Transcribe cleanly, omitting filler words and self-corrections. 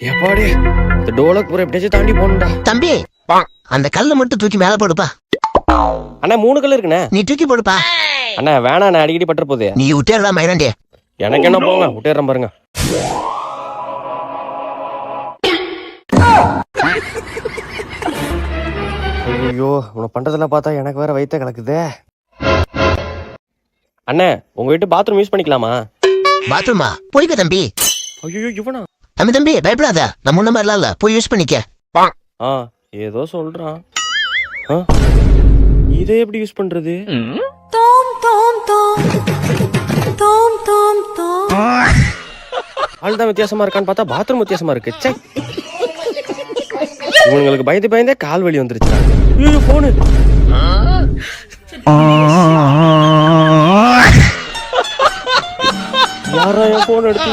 எப்பாடி இந்த டோலக்பூர் எப்படியாச்சும் தாண்டி போகணும்டா. தம்பி அந்த கல்லை மட்டும் தூக்கி மேல போடுப்பா. அண்ணா 3 கல் இருக்குண்ணே. நீ தூக்கி போடுப்பா. அண்ணா வேணா அண்ணா, அடிக்கடி பட்டுற போகுது. நீ விட்டேடா மயிரண்டே. எனக்கு என்ன போங்க, விட்டேறேன் பாருங்க. ஐயோ உன்னை பண்றதெல்லாம் பார்த்தா எனக்கு வேற வயித்த கலக்குதே. அண்ணே உங்க வீட்டு பாத்ரூம் யூஸ் பண்ணிக்கலாமா? பாத்ரூமா? போய்க்க தம்பி. ஐயோ இவனா? தம்பி பயப்படாத, நம்ம முன்ன மாதிரி இல்ல, போய் யூஸ் பண்ணிக்க. ஏதோ சொல்றான். இதை எப்படி யூஸ் பண்றது? ஆள்தான் வித்தியாசமா இருக்கான்னு பார்த்தா பாத்ரூம் வித்தியாசமா இருக்கு. சே, இவங்களுக்கு பயந்து பயந்தே கால் வலி வந்துருச்சு. ஐயோ போனு. யாரா என் போன் எடுத்து